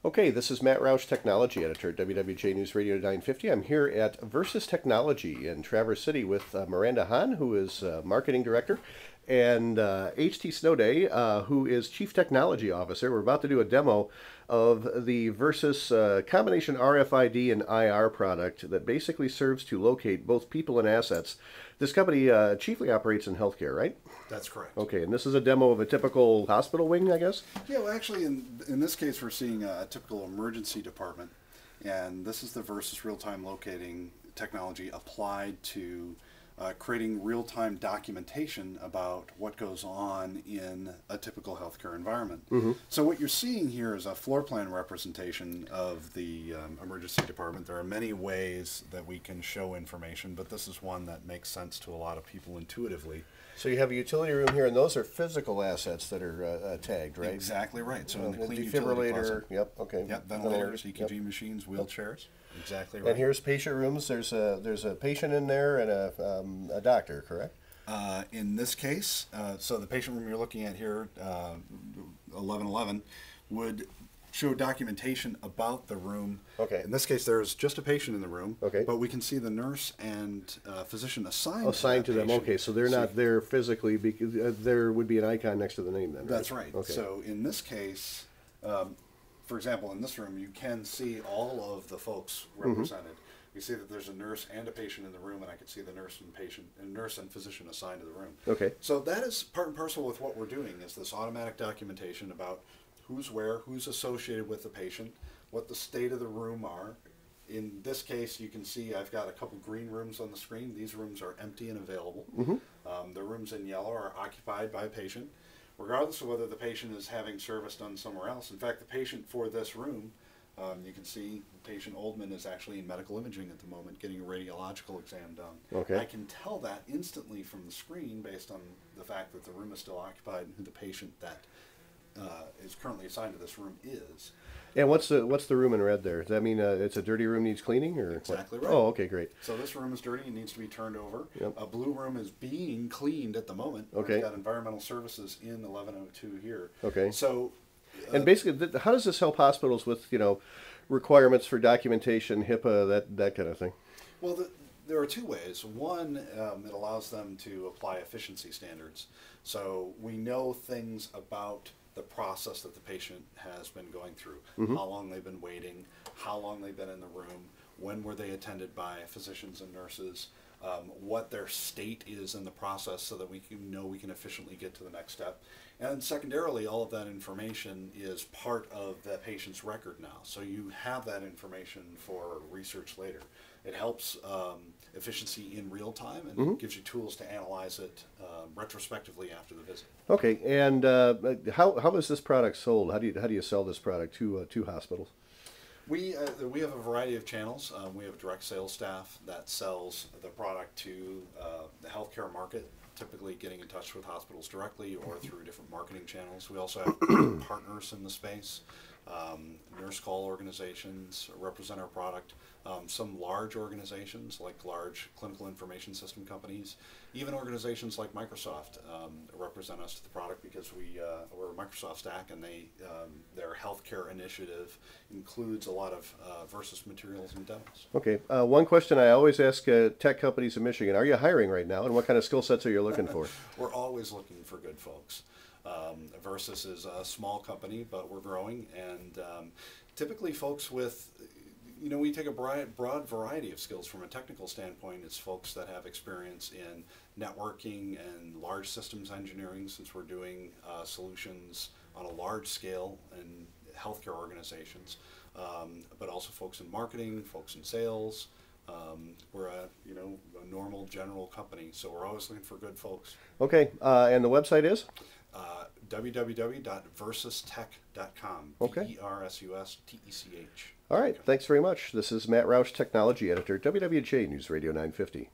Okay, this is Matt Roush, Technology Editor at WWJ News Radio 950. I'm here at Versus Technology in Traverse City with Miranda Hahn, who is Marketing Director, and H.T. Snowday, who is Chief Technology Officer. We're about to do a demo of the Versus combination RFID and IR product that basically serves to locate both people and assets. This company chiefly operates in healthcare, right? That's correct. Okay, and this is a demo of a typical hospital wing, I guess? Yeah, well, actually, in this case, we're seeing a typical emergency department, and this is the Versus real-time locating technology applied to creating real-time documentation about what goes on in a typical healthcare environment. Mm-hmm. So what you're seeing here is a floor plan representation of the emergency department. There are many ways that we can show information, but this is one that makes sense to a lot of people intuitively. So you have a utility room here, and those are physical assets that are tagged, right? Exactly right. So in the clean utility defibrillator, closet, yep, okay. Yep, ventilators, EKG yep. machines, wheelchairs. Exactly right. And here's patient rooms. There's a patient in there and a doctor, correct? In this case, so the patient room you're looking at here, 1111, would show documentation about the room. Okay. In this case, there's just a patient in the room. Okay. But we can see the nurse and physician assigned to them. patient. Okay, so they're not there physically because there would be an icon next to the name then. Right? That's right. Okay. So in this case, for example, in this room, you can see all of the folks represented. You see that there's a nurse and a patient in the room, and I can see the nurse and physician assigned to the room. Okay. So that is part and parcel with what we're doing, is this automatic documentation about who's where, who's associated with the patient, what the state of the room are. In this case, you can see I've got a couple green rooms on the screen. These rooms are empty and available. Mm-hmm. The rooms in yellow are occupied by a patient, regardless of whether the patient is having service done somewhere else. In fact, the patient for this room, you can see patient Oldman is actually in medical imaging at the moment, getting a radiological exam done. Okay. I can tell that instantly from the screen based on the fact that the room is still occupied and who the patient that is currently assigned to this room is. And what's the room in red there? Does that mean it's a dirty room, needs cleaning, or exactly what? right? Oh, okay, great. So this room is dirty and needs to be turned over. Yep. A blue room is being cleaned at the moment. Okay. We've got environmental services in 1102 here. Okay. So. And basically, how does this help hospitals with requirements for documentation, HIPAA, that kind of thing? Well, there are two ways. One, it allows them to apply efficiency standards. So we know things about the process that the patient has been going through, how long they've been waiting, how long they've been in the room, when were they attended by physicians and nurses, what their state is in the process so that we can efficiently get to the next step. And secondarily, all of that information is part of the patient's record now. So you have that information for research later. It helps efficiency in real time and gives you tools to analyze it retrospectively after the visit. Okay, and how is this product sold? How do you sell this product to hospitals? We have a variety of channels. We have a direct sales staff that sells the product to the healthcare market, typically getting in touch with hospitals directly or through different marketing channels. We also have partners in the space. Nurse call organizations represent our product. Some large organizations like large clinical information system companies, even organizations like Microsoft represent us to the product because we're a Microsoft stack, and their healthcare initiative includes a lot of Versus materials and demos. Okay, one question I always ask tech companies in Michigan: are you hiring right now, and what kind of skill sets are you looking for? We're always looking for good folks. Versus is a small company, but we're growing, and typically folks with, we take a broad variety of skills from a technical standpoint. It's folks that have experience in networking and large systems engineering, since we're doing solutions on a large scale in healthcare organizations, but also folks in marketing, folks in sales. We're a normal general company, so we're always looking for good folks. Okay, and the website is? www.versustech.com. Okay. VERSUSTECH. All right, thanks very much. This is Matt Roush, Technology Editor, WWJ News Radio 950.